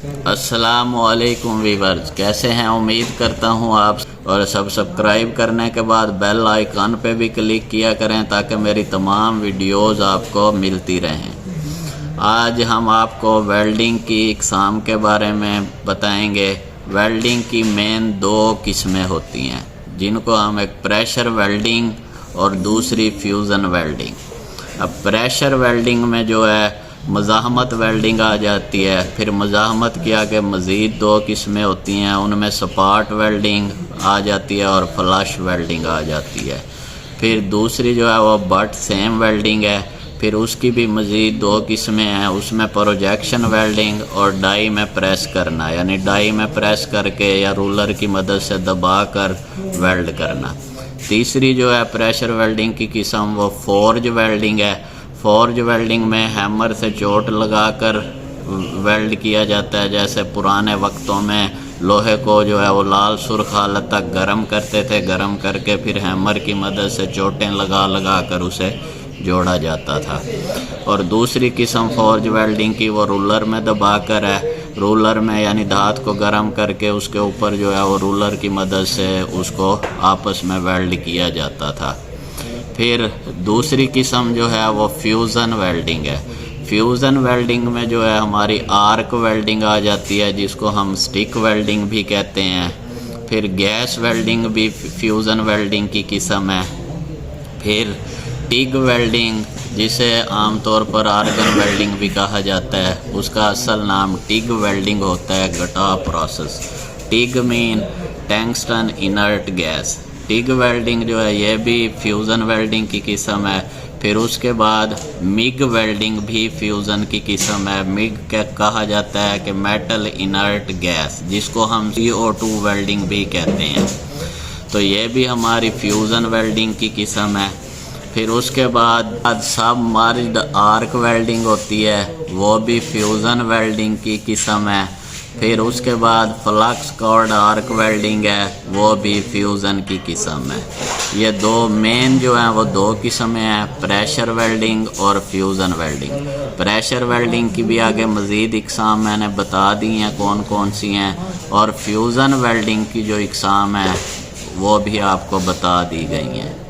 अस्सलामुअलैकुम वीवर्स, कैसे हैं? उम्मीद करता हूं आप और सब्सक्राइब करने के बाद बेल आइकन पे भी क्लिक किया करें ताकि मेरी तमाम वीडियोस आपको मिलती रहें। आज हम आपको वेल्डिंग की इकसाम के बारे में बताएंगे। वेल्डिंग की मेन दो किस्में होती हैं, जिनको हम एक प्रेशर वेल्डिंग और दूसरी फ्यूज़न वेल्डिंग। अब प्रेशर वेल्डिंग में जो है मज़ाहमत वेल्डिंग आ जाती है। फिर मज़ाहमत के आगे मज़ीद दो किस्में होती हैं, उनमें सपाट वेल्डिंग आ जाती है और फ्लश वेल्डिंग आ जाती है। फिर दूसरी जो है वो बट सेम वेल्डिंग है। फिर उसकी भी मज़ीद दो किस्में हैं, उसमें प्रोजेक्शन वेल्डिंग और डाई में प्रेस करना, यानी डाई में प्रेस करके या रूलर की मदद से दबा कर वेल्ड करना। तीसरी जो है प्रेशर वेल्डिंग की किस्म वो फोर्ज वेल्डिंग है। फोर्ज वेल्डिंग में हैमर से चोट लगाकर वेल्ड किया जाता है। जैसे पुराने वक्तों में लोहे को जो है वो लाल सुर्ख हालत तक गर्म करते थे, गर्म करके फिर हैमर की मदद से चोटें लगा लगा कर उसे जोड़ा जाता था। और दूसरी किस्म फोर्ज वेल्डिंग की वो रूलर में दबाकर है। रूलर में यानी धात को गर्म करके उसके ऊपर जो है वो रूलर की मदद से उसको आपस में वेल्ड किया जाता था। फिर दूसरी किस्म जो है वो फ्यूज़न वेल्डिंग है। फ्यूज़न वेल्डिंग में जो है हमारी आर्क वेल्डिंग आ जाती है, जिसको हम स्टिक वेल्डिंग भी कहते हैं। फिर गैस वेल्डिंग भी फ्यूज़न वेल्डिंग की किस्म है। फिर टिग वेल्डिंग, जिसे आमतौर पर आर्गन वेल्डिंग भी कहा जाता है, उसका असल नाम टिग वेल्डिंग होता है, गटा process. TIG mean tungsten inert gas. TIG welding जो है ये भी फ्यूज़न वेल्डिंग की किस्म है। फिर उसके बाद मिग वेल्डिंग भी फ्यूज़न की किस्म है। मिग क्या कहा जाता है कि मेटल इनर्ट गैस, जिसको हम CO2 वेल्डिंग भी कहते हैं। तो ये भी हमारी फ्यूज़न वेल्डिंग की किस्म है। फिर उसके बाद सबमर्ज्ड आर्क वेल्डिंग होती है, वो भी फ्यूज़न वेल्डिंग की किस्म है। फिर उसके बाद फ्लक्स कॉर्ड आर्क वेल्डिंग है, वो भी फ्यूज़न की किस्म है। ये दो मेन जो हैं वो दो किस्में हैं, प्रेशर वेल्डिंग और फ्यूज़न वेल्डिंग। प्रेशर वेल्डिंग की भी आगे मज़ीद इकसाम मैंने बता दी हैं कौन कौन सी हैं, और फ्यूज़न वेल्डिंग की जो इकसाम है वो भी आपको बता दी गई हैं।